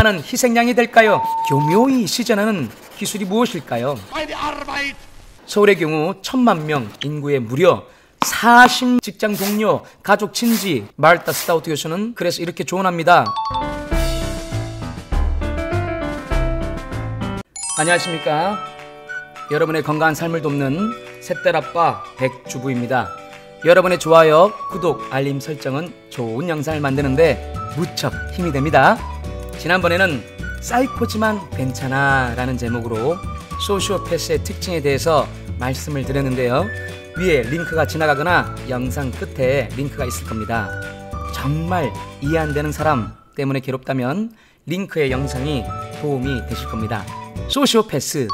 당하는 희생양이 될까요? 교묘히 시전하는 기술이 무엇일까요? 서울의 경우 1000만 명 인구의 무려 40 직장 동료, 가족, 친지, 말타 스타우트 교수는 그래서 이렇게 조언합니다. 안녕하십니까? 여러분의 건강한 삶을 돕는 셋딸 아빠 백주부입니다. 여러분의 좋아요, 구독, 알림 설정은 좋은 영상을 만드는데 무척 힘이 됩니다. 지난번에는 사이코지만 괜찮아 라는 제목으로 소시오패스의 특징에 대해서 말씀을 드렸는데요. 위에 링크가 지나가거나 영상 끝에 링크가 있을 겁니다. 정말 이해 안 되는 사람 때문에 괴롭다면 링크의 영상이 도움이 되실 겁니다. 소시오패스,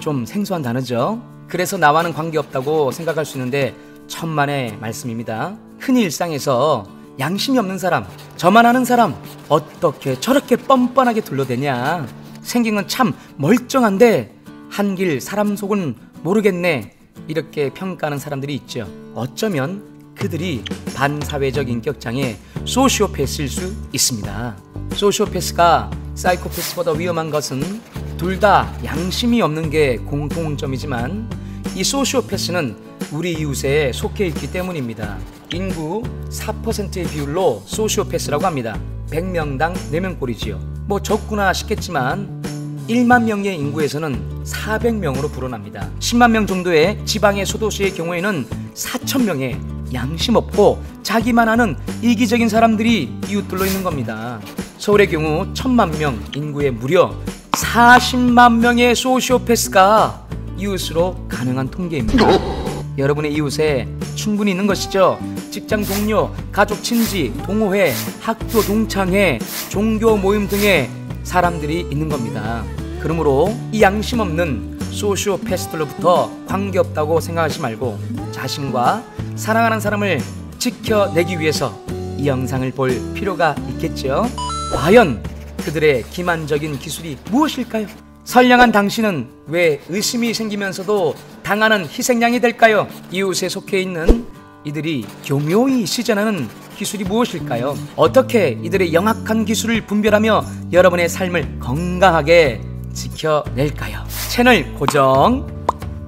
좀 생소한 단어죠. 그래서 나와는 관계없다고 생각할 수 있는데 천만의 말씀입니다. 흔히 일상에서 양심이 없는 사람, 저만 아는 사람, 어떻게 저렇게 뻔뻔하게 둘러대냐, 생긴 건 참 멀쩡한데 한길 사람 속은 모르겠네, 이렇게 평가하는 사람들이 있죠. 어쩌면 그들이 반사회적 인격장애 소시오패스일 수 있습니다. 소시오패스가 사이코패스보다 위험한 것은 둘 다 양심이 없는 게 공통점이지만 이 소시오패스는 우리 이웃에 속해 있기 때문입니다. 인구 4%의 비율로 소시오패스라고 합니다. 100명당 4명꼴이지요. 뭐 적구나 싶겠지만 1만 명의 인구에서는 400명으로 불어납니다. 10만 명 정도의 지방의 소도시의 경우에는 4,000명의 양심 없고 자기만 아는 이기적인 사람들이 이웃들로 있는 겁니다. 서울의 경우 1000만 명 인구의 무려 40만 명의 소시오패스가 이웃으로 가능한 통계입니다. 여러분의 이웃에 충분히 있는 것이죠. 직장 동료, 가족, 친지, 동호회, 학교 동창회, 종교 모임 등의 사람들이 있는 겁니다. 그러므로 이 양심 없는 소시오패스들로부터 관계없다고 생각하지 말고 자신과 사랑하는 사람을 지켜내기 위해서 이 영상을 볼 필요가 있겠죠. 과연 그들의 기만적인 기술이 무엇일까요? 선량한 당신은 왜 의심이 생기면서도 당하는 희생양이 될까요? 이웃에 속해 있는 이들이 교묘히 시전하는 기술이 무엇일까요? 어떻게 이들의 영악한 기술을 분별하며 여러분의 삶을 건강하게 지켜낼까요? 채널 고정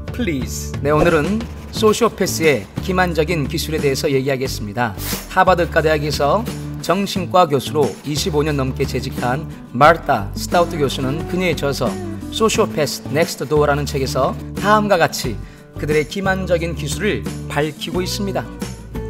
플리즈. 네, 오늘은 소시오패스의 기만적인 기술에 대해서 얘기하겠습니다. 하버드가 대학에서 정신과 교수로 25년 넘게 재직한 말타 스타우트 교수는 그녀의 저서 소시오패스 넥스트 도어라는 책에서 다음과 같이 그들의 기만적인 기술을 밝히고 있습니다.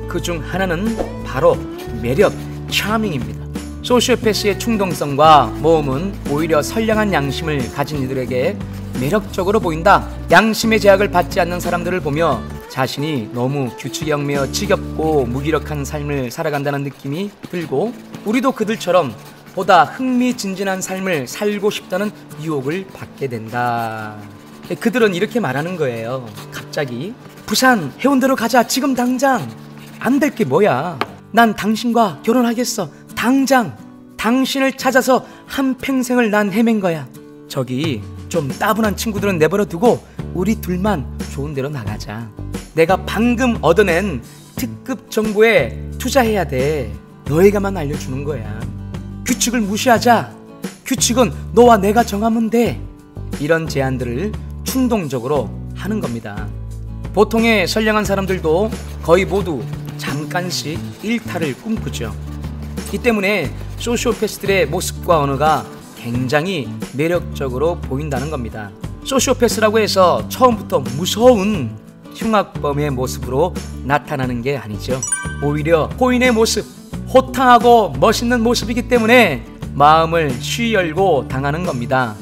그중 하나는 바로 매력, 차밍입니다. 소시오패스의 충동성과 모험은 오히려 선량한 양심을 가진 이들에게 매력적으로 보인다. 양심의 제약을 받지 않는 사람들을 보며 자신이 너무 규칙에 얽매여 지겹고 무기력한 삶을 살아간다는 느낌이 들고 우리도 그들처럼 보다 흥미진진한 삶을 살고 싶다는 유혹을 받게 된다. 그들은 이렇게 말하는 거예요. 갑자기 부산 해운대로 가자, 지금 당장. 안 될 게 뭐야. 난 당신과 결혼하겠어. 당장. 당신을 찾아서 한평생을 난 헤맨 거야. 저기 좀 따분한 친구들은 내버려 두고 우리 둘만 좋은 데로 나가자. 내가 방금 얻어낸 특급 정보에 투자해야 돼. 너희가만 알려주는 거야. 규칙을 무시하자. 규칙은 너와 내가 정하면 돼. 이런 제안들을 충동적으로 하는 겁니다. 보통의 선량한 사람들도 거의 모두 잠깐씩 일탈을 꿈꾸죠. 이 때문에 소시오패스들의 모습과 언어가 굉장히 매력적으로 보인다는 겁니다. 소시오패스라고 해서 처음부터 무서운 흉악범의 모습으로 나타나는 게 아니죠. 오히려 호인의 모습, 호탕하고 멋있는 모습이기 때문에 마음을 쉬 열고 당하는 겁니다.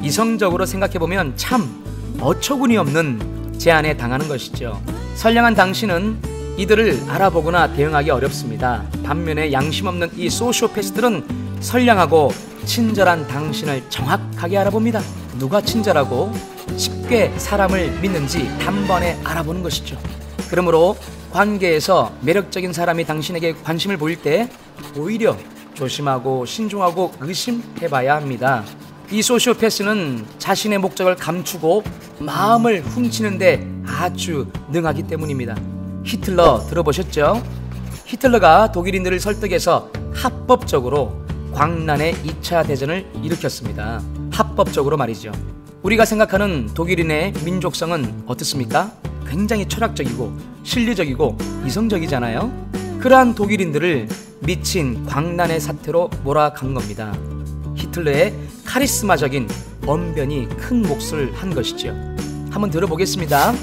이성적으로 생각해보면 참 어처구니 없는 제안에 당하는 것이죠. 선량한 당신은 이들을 알아보거나 대응하기 어렵습니다. 반면에 양심 없는 이 소시오패스들은 선량하고 친절한 당신을 정확하게 알아봅니다. 누가 친절하고 쉽게 사람을 믿는지 단번에 알아보는 것이죠. 그러므로 관계에서 매력적인 사람이 당신에게 관심을 보일 때 오히려 조심하고 신중하고 의심해봐야 합니다. 이 소시오패스는 자신의 목적을 감추고 마음을 훔치는데 아주 능하기 때문입니다. 히틀러 들어보셨죠? 히틀러가 독일인들을 설득해서 합법적으로 광란의 2차 대전을 일으켰습니다. 합법적으로 말이죠. 우리가 생각하는 독일인의 민족성은 어떻습니까? 굉장히 철학적이고 실리적이고 이성적이잖아요. 그러한 독일인들을 미친 광란의 사태로 몰아간 겁니다. 히틀러의 카리스마적인 언변이 큰 몫을 한 것이죠. 한번 들어보겠습니다.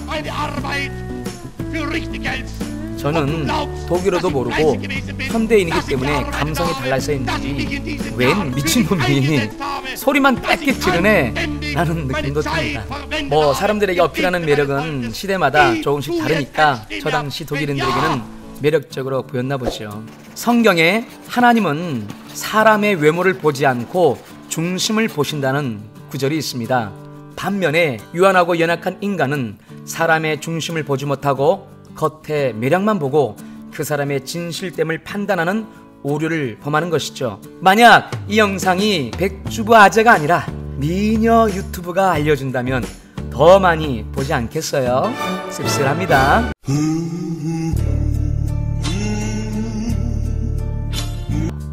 저는 독일어도 모르고 현대인이기 때문에 감성이 달라서인지 웬 미친놈이 소리만 빽빽 지르네 라는 느낌도 듭니다. 뭐 사람들에게 어필하는 매력은 시대마다 조금씩 다르니까 저 당시 독일인들에게는 매력적으로 보였나 보죠. 성경에 하나님은 사람의 외모를 보지 않고 중심을 보신다는 구절이 있습니다. 반면에 유한하고 연약한 인간은 사람의 중심을 보지 못하고 겉의 매력만 보고 그 사람의 진실됨을 판단하는 오류를 범하는 것이죠. 만약 이 영상이 백주부 아재가 아니라 미녀 유튜브가 알려준다면 더 많이 보지 않겠어요? 씁쓸합니다.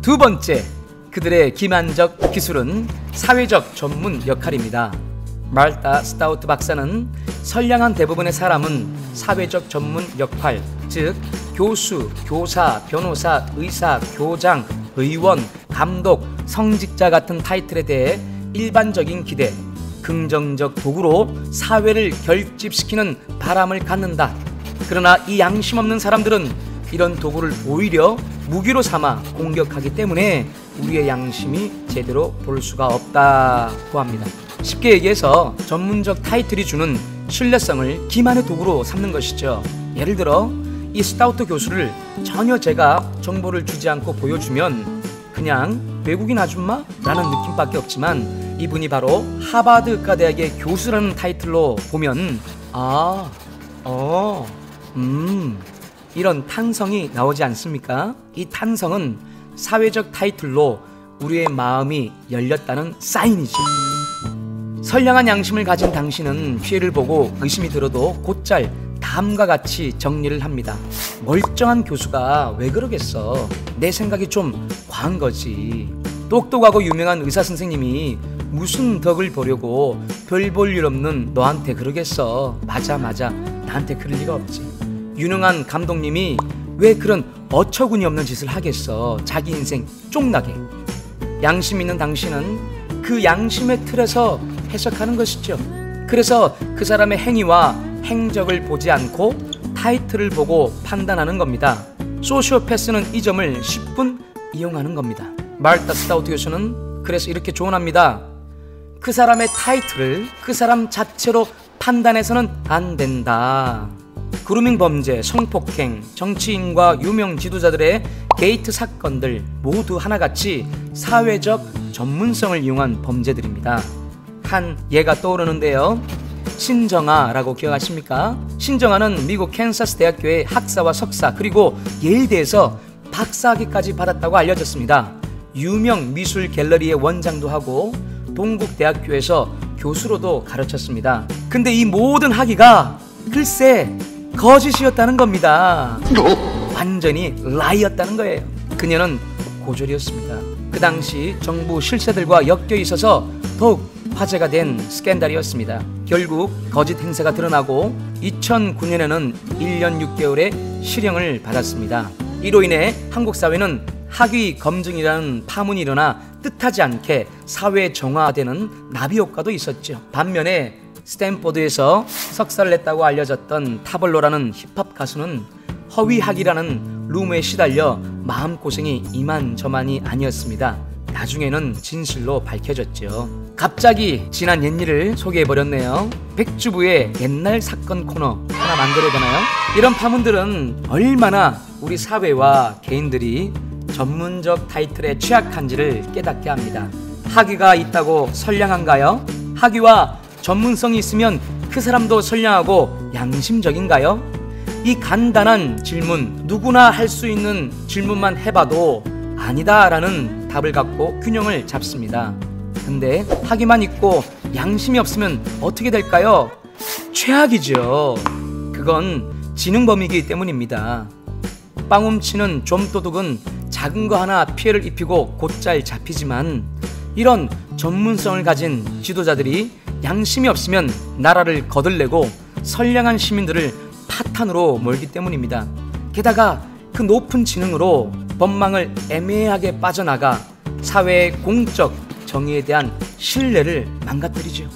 두 번째, 그들의 기만적 기술은 사회적 전문 역할입니다. 말타 스타우트 박사는 선량한 대부분의 사람은 사회적 전문 역할, 즉 교수, 교사, 변호사, 의사, 교장, 의원, 감독, 성직자 같은 타이틀에 대해 일반적인 기대, 긍정적 도구로 사회를 결집시키는 바람을 갖는다. 그러나 이 양심 없는 사람들은 이런 도구를 오히려 무기로 삼아 공격하기 때문에 우리의 양심이 제대로 볼 수가 없다고 합니다. 쉽게 얘기해서 전문적 타이틀이 주는 신뢰성을 기만의 도구로 삼는 것이죠. 예를 들어 이 스타우트 교수를 전혀 제가 정보를 주지 않고 보여주면 그냥 외국인 아줌마? 라는 느낌밖에 없지만 이분이 바로 하버드 의과대학의 교수라는 타이틀로 보면 이런 탄성이 나오지 않습니까? 이 탄성은 사회적 타이틀로 우리의 마음이 열렸다는 사인이죠. 선량한 양심을 가진 당신은 피해를 보고 의심이 들어도 곧잘 다음과 같이 정리를 합니다. 멀쩡한 교수가 왜 그러겠어? 내 생각이 좀 과한 거지. 똑똑하고 유명한 의사 선생님이 무슨 덕을 보려고 별 볼 일 없는 너한테 그러겠어. 맞아 나한테 그럴 리가 없지. 유능한 감독님이 왜 그런 어처구니 없는 짓을 하겠어. 자기 인생 쪽나게. 양심 있는 당신은 그 양심의 틀에서 해석하는 것이죠. 그래서 그 사람의 행위와 행적을 보지 않고 타이틀을 보고 판단하는 겁니다. 소시오패스는 이 점을 10분 이용하는 겁니다. 말타 스타우트 교수는 그래서 이렇게 조언합니다. 그 사람의 타이틀을 그 사람 자체로 판단해서는 안 된다. 그루밍 범죄, 성폭행, 정치인과 유명 지도자들의 게이트 사건들 모두 하나같이 사회적 전문성을 이용한 범죄들입니다. 한 예가 떠오르는데요. 신정아라고 기억하십니까? 신정아는 미국 캔사스 대학교의 학사와 석사 그리고 예일대에서 박사학위까지 받았다고 알려졌습니다. 유명 미술 갤러리의 원장도 하고 동국대학교에서 교수로도 가르쳤습니다. 근데 이 모든 학위가 글쎄 거짓이었다는 겁니다. 완전히 라이였다는 거예요. 그녀는 고졸이었습니다. 그 당시 정부 실세들과 엮여 있어서 더욱 화제가 된 스캔들이었습니다. 결국 거짓 행세가 드러나고 2009년에는 1년 6개월의 실형을 받았습니다. 이로 인해 한국 사회는 학위 검증이라는 파문이 일어나 뜻하지 않게 사회 정화되는 나비 효과도 있었죠. 반면에 스탠포드에서 석사를 냈다고 알려졌던 타블로라는 힙합 가수는 허위학이라는 루머에 시달려 마음고생이 이만저만이 아니었습니다. 나중에는 진실로 밝혀졌죠. 갑자기 지난 옛일을 소개해버렸네요. 백주부의 옛날 사건 코너 하나 만들어야 되나요? 이런 파문들은 얼마나 우리 사회와 개인들이 전문적 타이틀에 취약한지를 깨닫게 합니다. 학위가 있다고 선량한가요? 학위와 전문성이 있으면 그 사람도 선량하고 양심적인가요? 이 간단한 질문, 누구나 할 수 있는 질문만 해봐도 아니다라는 답을 갖고 균형을 잡습니다. 근데 학위만 있고 양심이 없으면 어떻게 될까요? 최악이죠. 그건 지능범이기 때문입니다. 빵 훔치는 좀도둑은 작은 거 하나 피해를 입히고 곧잘 잡히지만 이런 전문성을 가진 지도자들이 양심이 없으면 나라를 거들내고 선량한 시민들을 파탄으로 몰기 때문입니다. 게다가 그 높은 지능으로 법망을 애매하게 빠져나가 사회의 공적 정의에 대한 신뢰를 망가뜨리죠.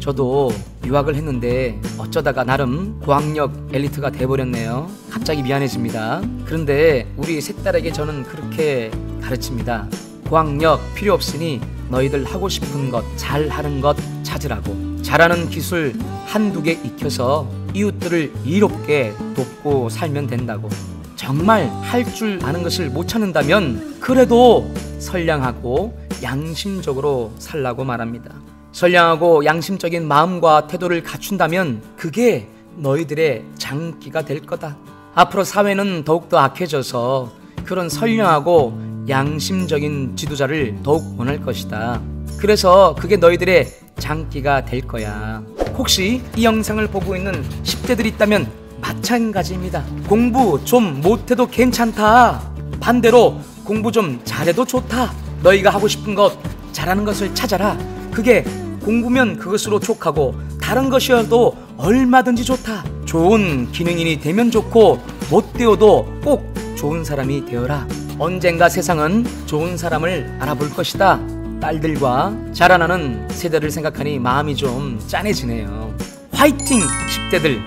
저도 유학을 했는데 어쩌다가 나름 고학력 엘리트가 돼버렸네요. 갑자기 미안해집니다. 그런데 우리 색딸에게 저는 그렇게 가르칩니다. 고학력 필요 없으니 너희들 하고 싶은 것, 잘하는 것 찾으라고. 잘하는 기술 한두 개 익혀서 이웃들을 이롭게 돕고 살면 된다고. 정말 할 줄 아는 것을 못 찾는다면 그래도 선량하고 양심적으로 살라고 말합니다. 선량하고 양심적인 마음과 태도를 갖춘다면 그게 너희들의 장기가 될 거다. 앞으로 사회는 더욱더 악해져서 그런 선량하고 양심적인 지도자를 더욱 원할 것이다. 그래서 그게 너희들의 장기가 될 거야. 혹시 이 영상을 보고 있는 10대들이 있다면 마찬가지입니다. 공부 좀 못해도 괜찮다. 반대로 공부 좀 잘해도 좋다. 너희가 하고 싶은 것, 잘하는 것을 찾아라. 그게 공부면 그것으로 족하고 다른 것이어도 얼마든지 좋다. 좋은 기능인이 되면 좋고 못 되어도 꼭 좋은 사람이 되어라. 언젠가 세상은 좋은 사람을 알아볼 것이다. 딸들과 자라나는 세대를 생각하니 마음이 좀 짠해지네요. 화이팅 10대들.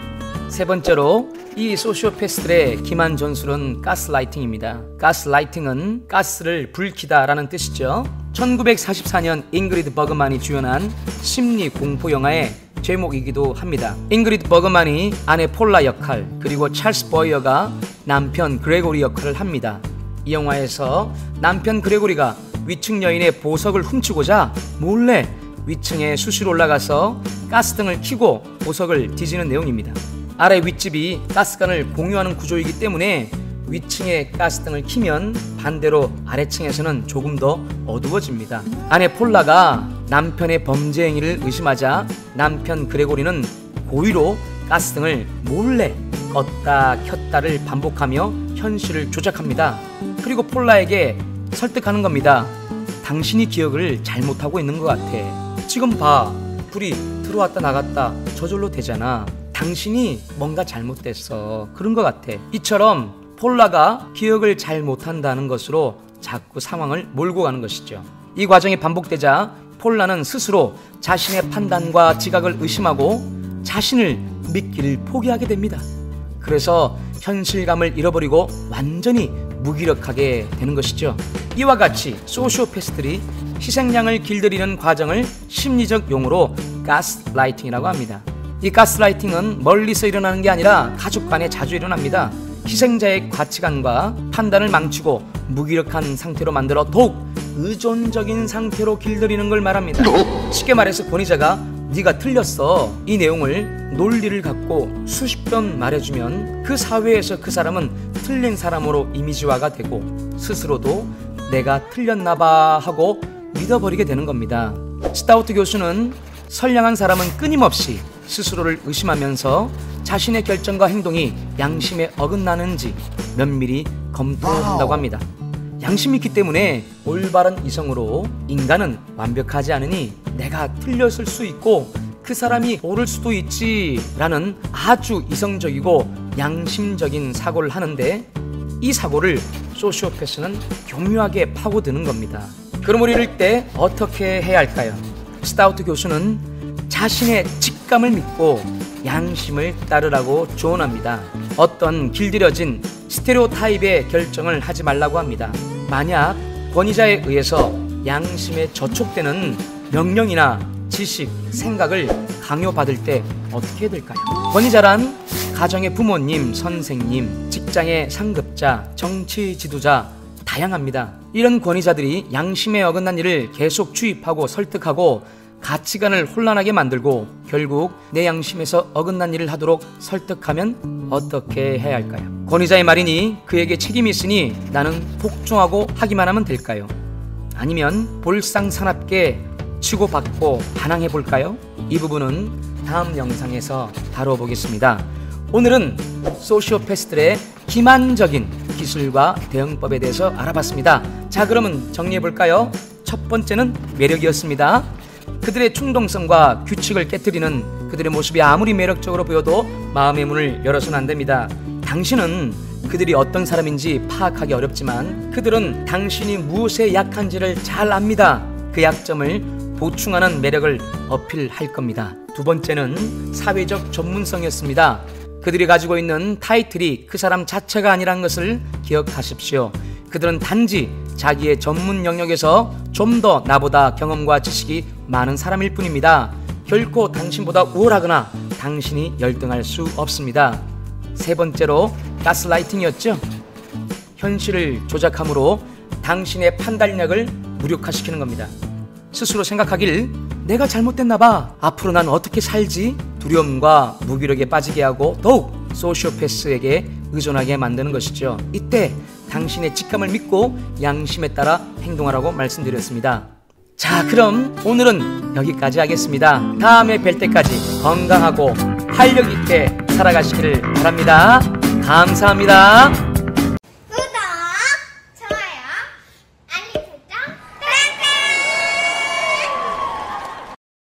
세 번째로 이 소시오패스들의 기만 전술은 가스라이팅입니다. 가스라이팅은 가스를 불키다 라는 뜻이죠. 1944년 잉그리드 버그만이 주연한 심리 공포 영화의 제목이기도 합니다. 잉그리드 버그만이 아내 폴라 역할, 그리고 찰스 버이어가 남편 그레고리 역할을 합니다. 이 영화에서 남편 그레고리가 위층 여인의 보석을 훔치고자 몰래 위층에 수시로 올라가서 가스등을 켜고 보석을 뒤지는 내용입니다. 아래 윗집이 가스관을 공유하는 구조이기 때문에 위층에 가스등을 켜면 반대로 아래층에서는 조금 더 어두워집니다. 아내 폴라가 남편의 범죄 행위를 의심하자 남편 그레고리는 고의로 가스등을 몰래 껐다 켰다를 반복하며 현실을 조작합니다. 그리고 폴라에게 설득하는 겁니다. 당신이 기억을 잘못하고 있는 것 같아. 지금 봐, 불이 들어왔다 나갔다 저절로 되잖아. 당신이 뭔가 잘못됐어. 그런 것 같아. 이처럼 폴라가 기억을 잘 못한다는 것으로 자꾸 상황을 몰고 가는 것이죠. 이 과정이 반복되자 폴라는 스스로 자신의 판단과 지각을 의심하고 자신을 믿기를 포기하게 됩니다. 그래서 현실감을 잃어버리고 완전히 무기력하게 되는 것이죠. 이와 같이 소시오패스들이 희생양을 길들이는 과정을 심리적 용어로 가스라이팅이라고 합니다. 이 가스라이팅은 멀리서 일어나는 게 아니라 가족 간에 자주 일어납니다. 희생자의 가치관과 판단을 망치고 무기력한 상태로 만들어 더욱 의존적인 상태로 길들이는 걸 말합니다. 쉽게 말해서 권위자가 네가 틀렸어, 이 내용을 논리를 갖고 수십 번 말해주면 그 사회에서 그 사람은 틀린 사람으로 이미지화가 되고 스스로도 내가 틀렸나봐 하고 믿어버리게 되는 겁니다. 스타우트 교수는 선량한 사람은 끊임없이 스스로를 의심하면서 자신의 결정과 행동이 양심에 어긋나는지 면밀히 검토한다고 합니다. 양심이 있기 때문에 올바른 이성으로 인간은 완벽하지 않으니 내가 틀렸을 수 있고 그 사람이 옳을 수도 있지 라는 아주 이성적이고 양심적인 사고를 하는데 이 사고를 소시오패스는 교묘하게 파고드는 겁니다. 그럼 우리 이럴 때 어떻게 해야 할까요? 스타우트 교수는 자신의 직감을 믿고 양심을 따르라고 조언합니다. 어떤 길들여진 스테레오타입의 결정을 하지 말라고 합니다. 만약 권위자에 의해서 양심에 저촉되는 명령이나 지식, 생각을 강요받을 때 어떻게 해야 될까요? 권위자란 가정의 부모님, 선생님, 직장의 상급자, 정치 지도자 다양합니다. 이런 권위자들이 양심에 어긋난 일을 계속 주입하고 설득하고 가치관을 혼란하게 만들고 결국 내 양심에서 어긋난 일을 하도록 설득하면 어떻게 해야 할까요? 권위자의 말이니 그에게 책임이 있으니 나는 복종하고 하기만 하면 될까요? 아니면 볼상사납게 치고받고 반항해 볼까요? 이 부분은 다음 영상에서 다뤄보겠습니다. 오늘은 소시오패스들의 기만적인 기술과 대응법에 대해서 알아봤습니다. 자, 그러면 정리해볼까요? 첫 번째는 매력이었습니다. 그들의 충동성과 규칙을 깨뜨리는 그들의 모습이 아무리 매력적으로 보여도 마음의 문을 열어서는 안 됩니다. 당신은 그들이 어떤 사람인지 파악하기 어렵지만 그들은 당신이 무엇에 약한지를 잘 압니다. 그 약점을 보충하는 매력을 어필할 겁니다. 두 번째는 사회적 전문성이었습니다. 그들이 가지고 있는 타이틀이 그 사람 자체가 아니란 것을 기억하십시오. 그들은 단지 자기의 전문 영역에서 좀 더 나보다 경험과 지식이 많은 사람일 뿐입니다. 결코 당신보다 우월하거나 당신이 열등할 수 없습니다. 세 번째로 가스라이팅이었죠. 현실을 조작함으로 당신의 판단력을 무력화시키는 겁니다. 스스로 생각하길 내가 잘못됐나 봐. 앞으로 난 어떻게 살지? 두려움과 무기력에 빠지게 하고 더욱 소시오패스에게 의존하게 만드는 것이죠. 이때 당신의 직감을 믿고 양심에 따라 행동하라고 말씀드렸습니다. 자, 그럼 오늘은 여기까지 하겠습니다. 다음에 뵐 때까지 건강하고 활력 있게 살아가시기를 바랍니다. 감사합니다.